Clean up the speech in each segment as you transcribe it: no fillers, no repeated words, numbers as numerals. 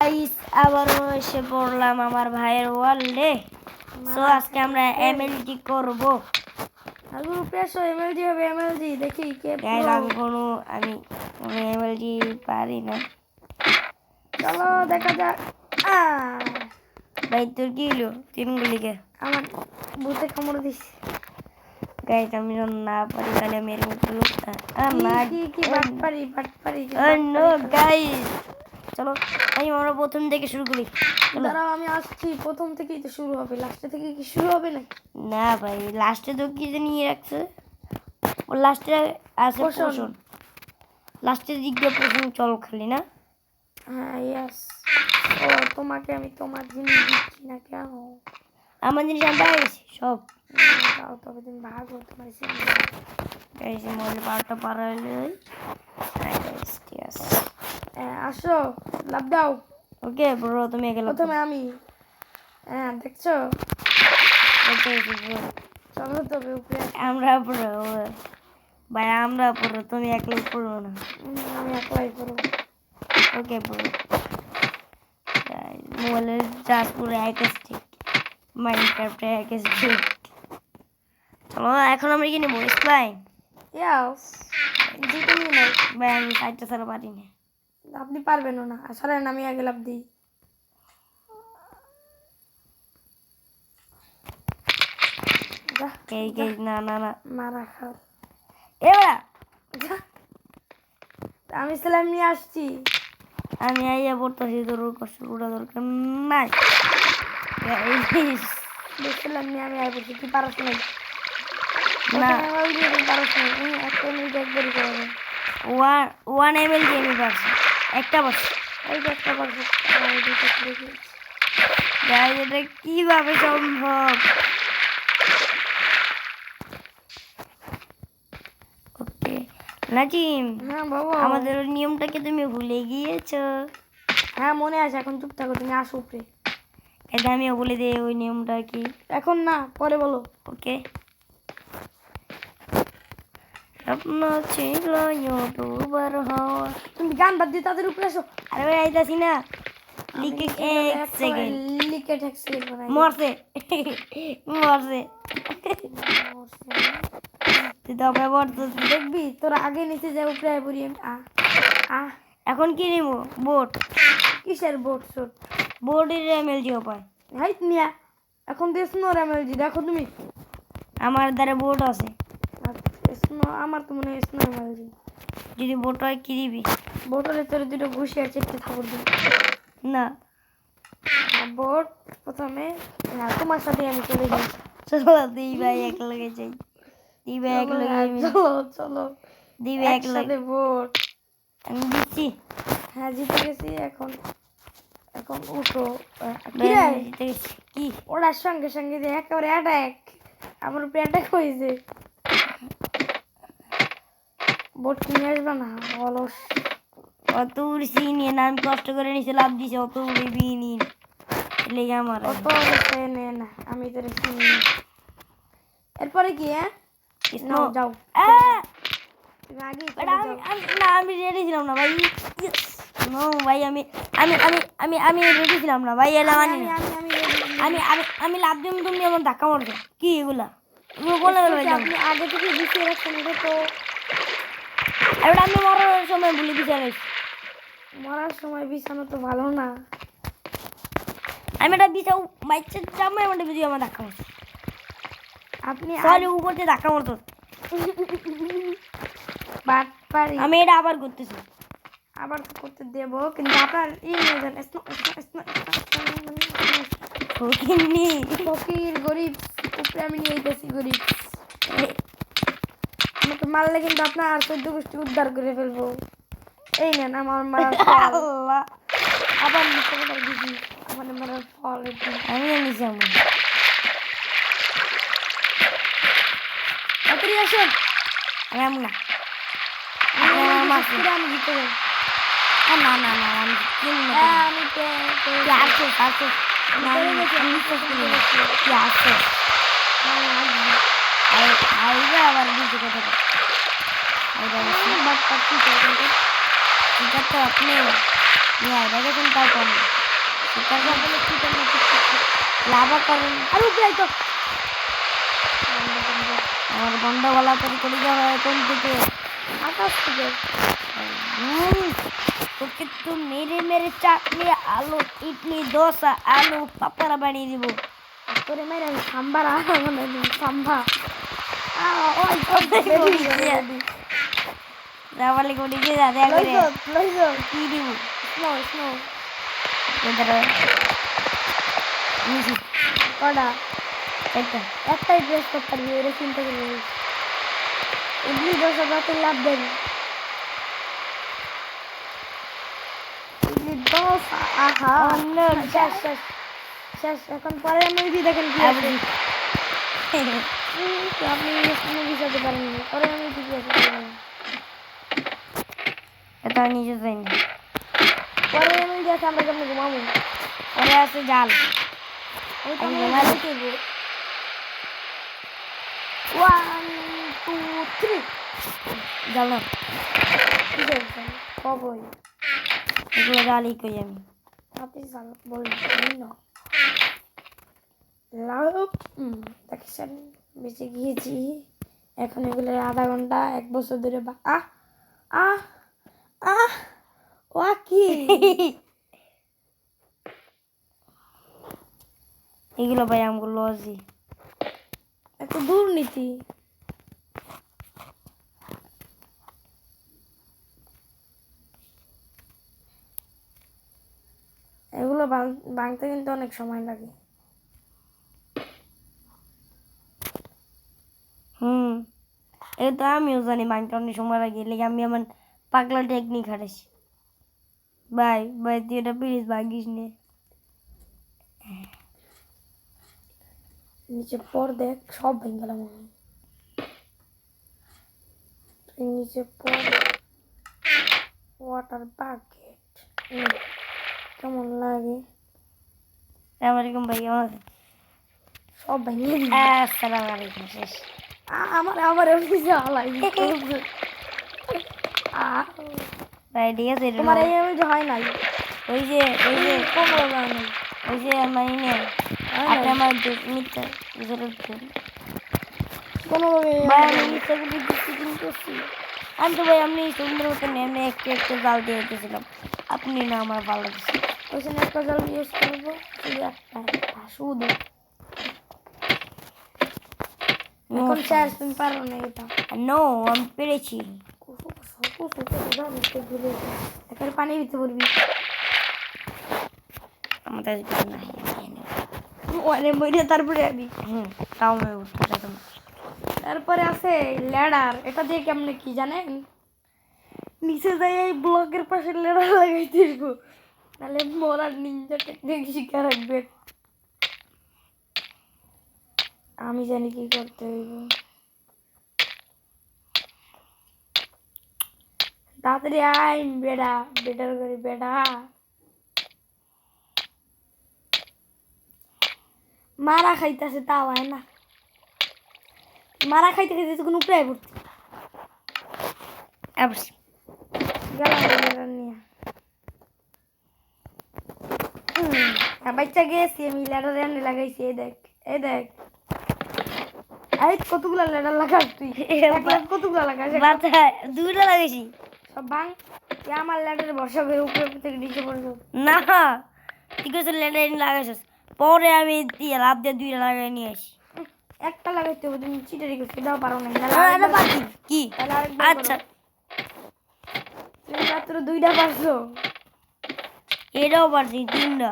Guys আবারও এসে পড়লাম আমার ভাইয়ের ওয়ার্ল্ডে। সো আজকে আমরা এমএলজি করব। আগুন প্রেসো এমএলজি হবে এমএলজি দেখি কে গাইস আমি এমএলজি পারি না। চলো দেখা যাক। ভাই তোর কি হলো? তিন গুলিকে আমার ভূতে কামড় দিছে। গাইস আমি যখন না পারি তাহলে আমি এর মধ্যে না কি বাটপারি নো গাইস চলো আমরা প্রথম থেকে শুরু করি। দাঁড়াও আমি আসছি, প্রথম থেকেই তো শুরু হবে, লাস্টে থেকে কি শুরু হবে না? না ভাই লাস্টে তো কি নিয়ে রাখছে, ও লাস্টে আছে পোষণ, লাস্টের দিক দিয়ে পোষণ চল খালি না। হ্যাঁ ইয়েস। ও তোমাকে আমি তোমার জিনিস দিচ্ছি না কেন? আমার জিনিস আমি পাইছি সব। তাও তবে তুমি ভাগো তোমার গাইস মোবাইল পারটা পারাইলে গাইস ঠিক আছে। আসো লাভ দাও। ওকে ব্রো তুমি গেল প্রথমে আমি। দেখছো চলো তবে উপরে আমরা ব্রো ভাই আমরা ব্রো তুমি একলাই পড়ো না, আমি একলাই করবো। ওকে ব্রো মোবাইলের চার্জ পুরো এক স্টিক, মাইনক্রাফটে এক স্টিক। চলো এখন আমরা কি নেবো? স্প্লাইন। ইয়াস জিতে নিয়ে নাও। ভাই আমি সাইডটা ছাড়া পারি না। আপনি পারবেন না, আসলে আমি আগে লাভ দিই। না না না মারা খাও। এবার আমি সালাম নিয়ে আসছি। আমি আইয়া পড়তেছি, তোর কষ্ট করা দরকার নাই। দেখছিলাম নিয়ে আমি আই পড়ছি, কি পারছ না? না পারছ না, একটা মিনিট একবারই করবে। ওয়ান এমএল দিয়ে আমি পারছি, একটা পারছি। এই যে একটা পারছি, এটা কিভাবে সম্ভব? ওকে নাজিম, হ্যাঁ বাবা আমাদের ওই নিয়মটাকে তুমি ভুলে গিয়েছো। হ্যাঁ মনে আছে, এখন চুপ থাকো, তুমি আসো উপরে। এটা আমিও বলে দিই ওই নিয়মটা কি। এখন না, পরে বলো। ওকে স্বপ্ন ছিল ইউটিউবার হওয়া। তুমি গান বাদ দিয়ে তাদের উপরে আসো। আরে ভাই আইতাছি না, লিকে এক সেকেন্ড লিকেট এক সেকেন্ড বানাই মরছে মরছে। তুই তো ব্যবহার দেখবি তোরা আগে নিচে যা, উপরে পড়ি। এখন কি নিব? বোট। কিসের বোট? শোট বোর্ডের এমএলজি পায়। হাইট মিয়া, এখন তো স্নো এমএলজি দেখো তুমি। আমার দ্বারা বোট আছে। স্নো আমার তো মনে হয় স্নো এমএলজি। যদি বোট হয় কি দিবি? বোটলে তোর দুটো ঘুষি আর চেকতে থাকো দিবি না বোট প্রথমে। তোমার সাথে আমি চলে যাই। চলো দিই ভাই এক লগে যাই, দিই ভাই এক লগে চলো চলো দিই ভাই এক লগে বোট। আমি দিচ্ছি। হ্যাঁ জিতে গেছি। এখন এখন উঠো। জিতে গেছি। কি ওটার সঙ্গে সঙ্গে যে একেবারে অ্যাটাক, আমার উপরে অ্যাটাক হয়েছে। বোট কিনে আসবে না, অলস। অত উড়ছি নিয়ে না, আমি কষ্ট করে নিচে লাভ দিছে, অত উড়বি নি লেগে আমার অত নে না, আমি তো চিনি। এরপরে কি? নাও যাও। তুমি আগে না আমি রেডি ছিলাম না ভাই। নো ভাই আমি আমি আমি আমি আমি রেডি ছিলাম না ভাই। এলাম আমি আমি আমি আমি লাভ দিম, তুমি আমার ধাক্কা মারছো কি এগুলা? বলে আপনি আগে থেকে বিছিয়ে রাখছেন, এটা তো এবার আমি মরার সময় ভুলে বিছাই। মরার সময় বিছানো তো ভালো না। আমি এটা বিছাও বাইচের জামাই আমাদের বুঝি আমার ধাক্কা মারছে। আপনি তাহলে উপর দিয়ে ধাক্কা মারতো। বাটপারি। আমি এটা আবার করতেছি, আবার তো করতে দেব, কিন্তু আপনার নিয়ে যান। ফকির গরিব উপরে আমি নিয়ে যেতেছি। গরিব আমাকে মারলে কিন্তু আপনার আর 14 গোষ্ঠী উদ্ধার করে ফেলবো। এই নেন আমার মারার ফল। আবার নিচে কোথাও দিদি আমার মারার ফল। আমি নিচে আমার তাড়াতাড়ি আসেন। আমি আমি না আমি জিতে যাই। না না না আমি আমি আসছে আসছে কি আসছে আবার দিতে কথা আপনি আইডা গেছেন তাও কম। শিকার বলে কি করবো ঠিক করছি। লাভা করেন। আর উপরে তো আমার বন্ধ বলা তোর করে যাওয়া কোন থেকে? আকাশ থেকে তোকে তো মেরে মেরে চাটনি আলু ইডলি দোসা আলু পাপড়া বানিয়ে দিব। করে মেরে আমি সাম্বার মানে সাম্বা রাবালি কোটি দিয়ে যা দেয়া করে লইছো কি দিব? স্নো স্নো এদার নিচি কটা একটা একটাই ড্রেস করতে পারবি ওরা চিন্তা করবি ইডলি দোসা যত লাভ দেন ইডলি দোসা আহা অন্য শেষ শেষ শেষ এখন পরে মুভি দেখেন কি আছে আপনি মুভি যেতে পারেন পরে আমি কি আছে এটা নিচে যাই না। পরে আমি দেখে আমরা কেমন ঘুমাবো পরে আছে জাল। ওই তো আমি আমি ঘুমাবো। করবো 1 2 3 জাল না কি করছেন কবই এগুলো জালই কই আমি। আপনি জান বলুন আমি না লাভ দেখছেন বেঁচে গিয়েছি এখন এগুলো আধা ঘন্টা 1 বছর ধরে আহ আহ আহ ও কি এগুলো ভাই আমগুলো লজি। এত দুর্নীতি এগুলো ভাঙতে কিন্তু অনেক সময় লাগে এই তো আমিও জানি বাংটা অনেক সময় লাগে লেগে আমি আমার পাগলা টেকনিক হারাইছি। ভাই ভাই তুই এটা প্লিজ ভাগিস নে। নিচে পর দেখ সব ভেঙে গেলাম আমি নিচে পর ওয়াটার বাকেট কেমন লাগে আসসালামাইকুম ভাই আমার সব ভেঙে আসসালামু আলাইকুম শেষ। আমার আমার অফিসে হালাই ভাই ঠিক আছে এটা তোমার নাও। এই আমি হয় নাই ওই যে কোনো যায় নাই ওই যে মানে নে আপনি আমার মিথ্যা কোনো ভাই আমি মিথ্যা করে ডিসিপ্লিন করছি। আমি তো ভাই আপনি সুন্দর মতো নেমে একটু একটু জাল দিয়ে দিয়েছিলাম আপনি না আমার ভালো লাগছে। ওইখানে একটা জল ইউজ করবো শুধু একটা শুধু এখন শেষ তুমি পারো না এটা নো আমি পেরেছি। এখানে পানি দিতে বলবি আমাদের কিছু নাই অনেক মরে তারপরে আমি তাও আমি উঠতে চাইতাম না। তারপরে আছে ল্যাডার এটা দিয়ে কেমনে কি জানেন নিচে যাই এই ব্লকের পাশে ল্যাডার লাগাই দিব তাহলে মরার নিনজা টেকনিক শিখে রাখবে আমি জানি কি করতে হইব তাড়াতাড়ি আইন বেড়া বেটার করে বেড়া মারা খাইতেছে তাও হয় না মারা খাইতে খাইতে কোনো উপায় পড়তে গেলাম নিয়ে বাচ্চা গেছি আমি লেডার এনে লাগাইছি এই দেখ এই কতগুলা লেডার লাগাস তুই কতগুলা লাগাস দুইটা লাগাইছি সব ভাঙ আমার লেডারে ভরসা করে উপরে থেকে নিচে পড়বো না ঠিক আছে লেটার লাগাইছিস পরে আমি লাভ দিয়ে দুইটা লাগাই নিয়ে আসি। একটা লাগাইতে হবে তুমি চিটারি করতে দাও পারো না কি তাহলে আচ্ছা তুমি মাত্র 2টা পারছো এটাও পারছি 3টা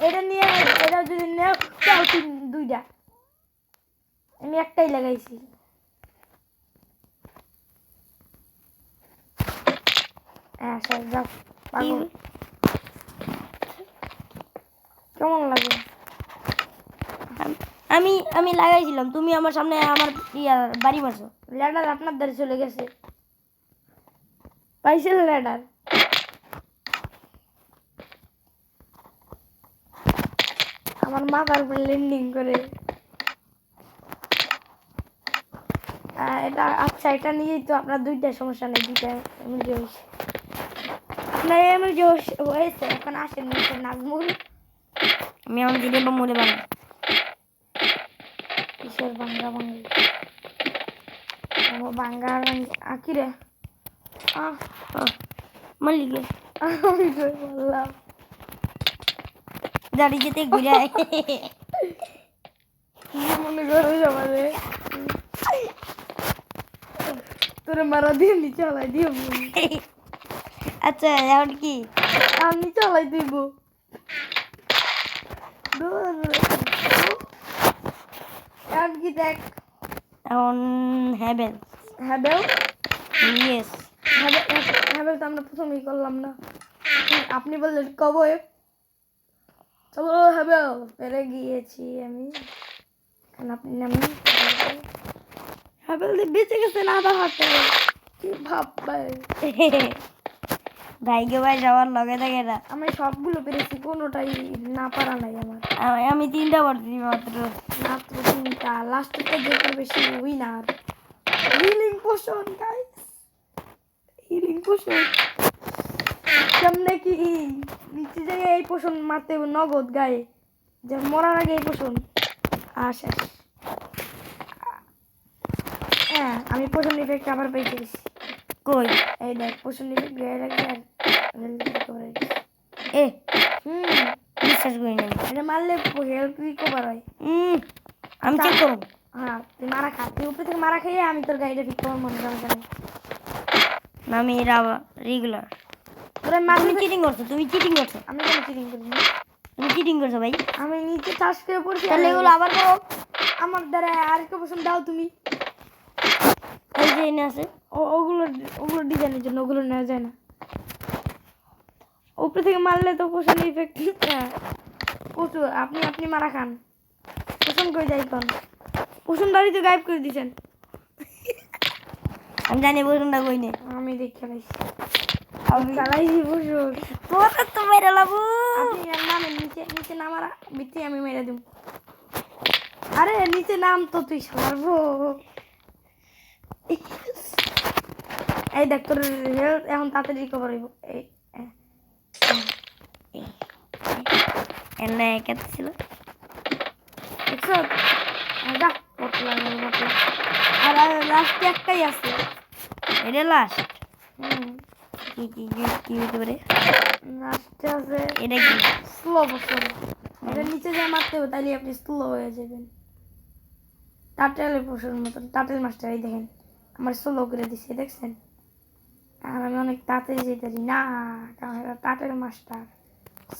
এটা নিয়ে এটা যদি নেও তাও 2টা আমি একটাই লাগাইছি হ্যাঁ স্যার যাও কেমন লাগে আমি আমি লাগাইছিলাম তুমি আমার সামনে আমার বাড়ি মারছো। ল্যাডার আপনার দ্বারা চলে গেছে পাইছিল ল্যাডার আমার মাথার উপরে ল্যান্ডিং করে এটা আচ্ছা এটা নিয়েই তো আপনার 2টা সমস্যা নেই 2টা এমনি হয়েছে আপনার এমন যে হয়েছে এখন আসেন মিস্টার নাজমুল। আমি আমার দিদি মরে বানা কিসের বাঙ্গা বাঙ্গি বাঙ্গা আঁকি রে মালিকে আমি কই বললাম দাঁড়িয়ে যেতে ঘুরে আয়। কি মনে করো সবারে তোরে মারা দিয়ে নি চালাই দিব আচ্ছা এখন কি আমি চালাই দিব এখন কি দেখ এখন হ্যাবেল হ্যাবেল ইয়েস হ্যাবেল তো আমরা প্রথমেই করলাম না আপনি বললেন কবে চলো হ্যাবেল পেরে গিয়েছি আমি এখন আপনি নামি হ্যাবেল দিয়ে বেঁচে গেছেন আধা হাতে কি ভাববে ভাইকে ভাই সবার লগে থাকে না। আমি সবগুলো পেরেছি কোনোটাই না পারা নাই আমার আমি 3টা পারছি মাত্র। মাত্র 3টা লাস্টেরটা যেটা বেশি winner healing potion guys healing potion সামনে কি নিচে জায়গায় এই পোশন মারতে হবে নগদ গায়ে যে মরার আগে এই পোশন শেষ হ্যাঁ আমি পোশন ইফেক্ট আবার পেয়ে গেছি কই এই দেখ পোশন ইফেক্ট গায়ে রাখি আর এ বিশ্বাস করি না এটা মারলে হেলথ রিকভার হয় আমি চেক করব। হ্যাঁ তুই মারা খা তুই উপরে থেকে মারা খেয়ে আমি তোর গাড়িটা ঠিক করবো মনে করেন না আমি এরা রেগুলার। তোরা তুমি মারবি চিটিং করছো, তুমি চিটিং করছো, আমি কোনো চিটিং করিনি তুমি চিটিং করছো ভাই। আমি নিচে চাষ করে পড়ছি তাহলে এগুলো আবার করো। আমার দ্বারা আরেকটা পছন্দ দাও তুমি এই যে এনে আছে ওগুলো ওগুলো ডিজাইনের জন্য ওগুলো নেওয়া যায় না উপরে থেকে মারলে তো পোষণ ইফেক্ট প্রচুর আপনি আপনি মারা খান পোষণ করে যাই কোন পোষণ দাঁড়িয়ে তো গায়েব করে দিয়েছেন আমি জানি বসুনটা কই নে আমি দেখে লাইছি আমি চালাইছি পোষণ তোরা তো মেরে লাবু। আপনি নামেন নিচে নিচে নামারা ভিত্তি আমি মেরে দিব আরে নিচে নাম তো তুই সারবো এই দেখ তোর হেলথ এখন তাড়াতাড়ি রিকভার হইব এই এনে কত ছিল দেখছো যা পটলা পটলা আর লাস্টে একটাই আছে এটা লাস্ট হুম কি কি কি কি হতে পারে লাস্টে আছে এটা কি স্লো বসন এটা নিচে যা মারতে হবে তাহলে আপনি স্লো হয়ে যাবেন টাটেলের পশুর মতন টাটেল মাস্টার এই দেখেন আমার স্লো করে দিছে দেখছেন আর আমি অনেক তাড়াতাড়ি যেতে পারি না কারণ এটা টাটেল মাস্টার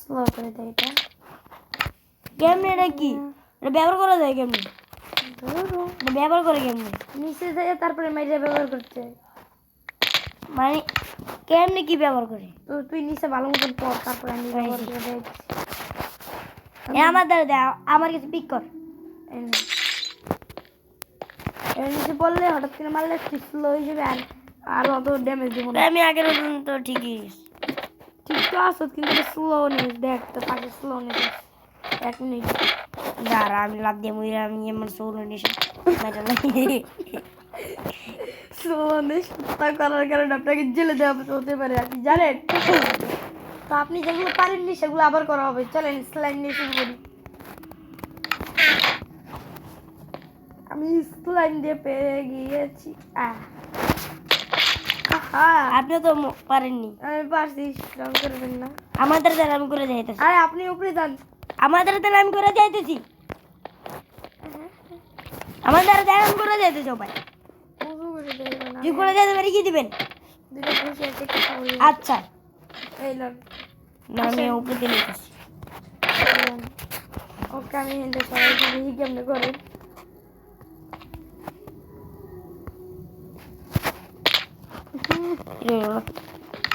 স্লো করে দেয় এটা কেমনে এটা কি এটা ব্যবহার করা যায় কেমনে ধরো এটা ব্যবহার করে কেমনে নিচে যায় তারপরে মেজে ব্যবহার করতে হয়। মানে কেমনে কি ব্যবহার করে তো তুই নিচে ভালো মতন পর তারপরে আমি ব্যবহার করে দেয় এ আমার দ্বারা দে আমার কাছে পিক কর এই নে। এর নিচে পড়লে হঠাৎ করে মারলে একটু স্লো হয়ে যাবে আর অত ড্যামেজ দিব না আমি আগের মতন তো ঠিকই ঠিক তো আসত কিন্তু স্লো নেই দেখ তো পাশে স্লো নেই 1 মিনিট দাঁড়া আমি লাভ দিয়ে মুই আমি এমন সোলো নিশা স্লো নেই তা করার কারণে আপনাকে জেলে দেওয়া হতে পারে আপনি জানেন তো আপনি যেগুলো পারেননি সেগুলো আবার করা হবে চলেন স্লাইড নিয়ে শুরু করি আমি স্লাইড দিয়ে পেরে গিয়েছি আপনিও তো পারেননি আমি পারছি রং করবেন না আমাদের দ্বারা আমি করে যাইতেছি আরে আপনি উপরে যান আমাদের দ্বারা আমি করে যাইতেছি আমার দ্বারা আমি করে যাইতেছি ভাই উজু করে দেবেন না তুই করে যাইতে পারি কি দিবেন দুটো খুশি আছে কথা বলি আচ্ছা এই লন না আমি উপরে দিয়ে নিতেছি ওকে আমি হিন্দু সবাই দেখি কেমনে করেন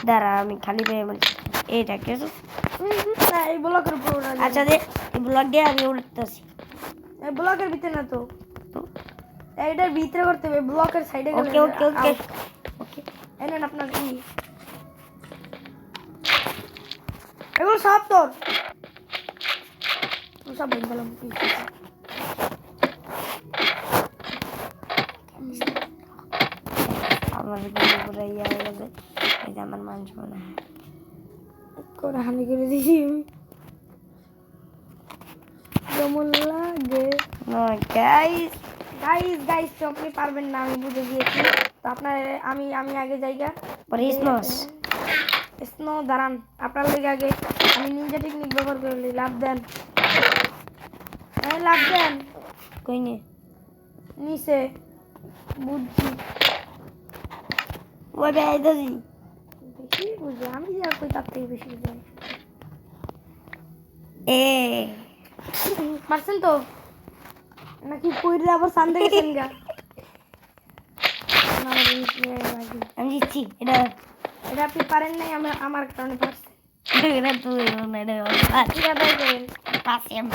দাঁড়া আমি খালি পেয়ে বলছি এইটা কি আছে? না এই ব্লকের উপর ওরা আচ্ছা দে এই ব্লক দিয়ে আমি উঠতেছি এই ব্লকের ভিতরে না তো এইটার ভিতরে করতে হবে ব্লকের সাইডে গেলে ওকে ওকে ওকে ওকে এনেন আপনার কি এগুলো সব তোর সব বন্ধ গেলাম আমার পুরো ইয়ে হয়ে গেছে এই যে আমার মান সম্মান করে হানি করে দিছি আমি। যেমন লাগে গাইস গাইস গাইস তো আপনি পারবেন না আমি বুঝে গিয়েছি। তো আপনার আমি আমি আগে যাইগা পরিসমস স্নো দাঁড়ান আপনার লেগে আগে আমি নিনজা টেকনিক ব্যবহার করলি লাভ দেন লাভ দেন কইনে নিচে বুঝছি ওই বেআইদাজি বেশি বুঝি আমি যা কই তার থেকে বেশি বুঝি এ পারছেন তো নাকি কইরে আবার সামনে গেছেন গা আমার জিনিস নিয়ে আগে আমি জিতছি এটা এটা আপনি পারেন নাই আমি আমার কারণে পারছেন এটা তুই এটা ঠিক আছে করেন পাসেম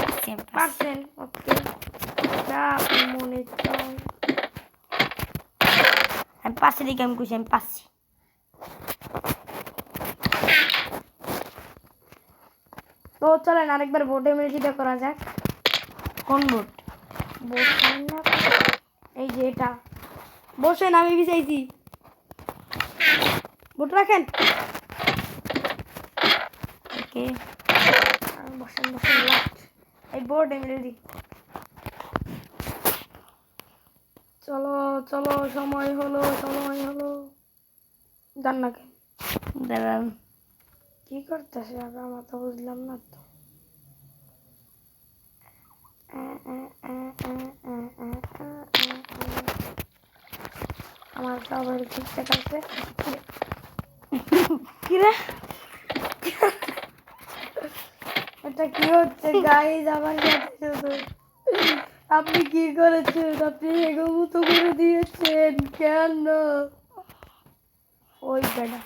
পারছেন ওকে যা আপনি মনে চাই আমি পাশে দিকে আমি খুশি আমি পাচ্ছি তো চলেন আরেকবার বোর্ডে মিলিটা করা যাক কোন বোট বোর্ড পারেন না এই যে এটা বসেন আমি বিছাইছি বোর্ড রাখেন ওকে বসেন বসেন লাস্ট এই বোর্ড এমএলডি চলো চলো সময় হলো জান না কেন দাঁড়ান কি করতেছে আগে আমার তো বুঝলাম না তো আমার সবাই ঠিকঠাক আছে কিরে এটা কি হচ্ছে গাইজ আমার সাথে শুধু আপনি কি করেছেন আপনি এগোমতো করে দিয়েছেন কেন ওই বেটা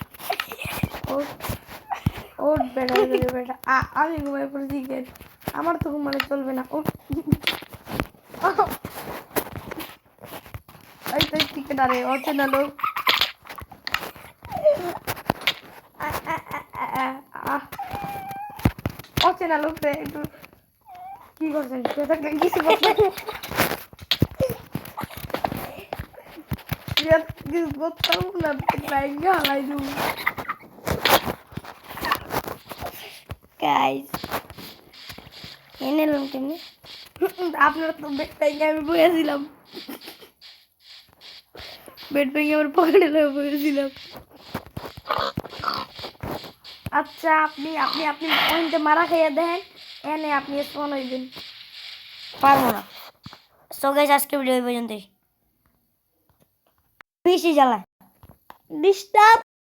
ওট বেটা বেটা আমি ঘুমাই পড়েছি কেন আমার তো ঘুমালে চলবে না ওট এই তো টিকে দাঁড়ে অচেনা লোক অচেনা লোক রে একটু কি করছেন সে থাকলে কিছু করছেন কিছু করতাম না ব্যাঙ্গে হালাই দেবো গাইস এনে এলাম কেমনি আপনার তো বেড ব্যাঙ্গে আমি বসেছিলাম বেড ব্যাঙ্গে আমার পকেটে বসেছিলাম আচ্ছা আপনি আপনি আপনি পয়েন্টে মারা খেয়ে দেন এনে আপনি স্পন হইবেন পারবো না সো গাইস আজকে ভিডিও এই পর্যন্তই বেশি জ্বালায় ডিস্টার্ব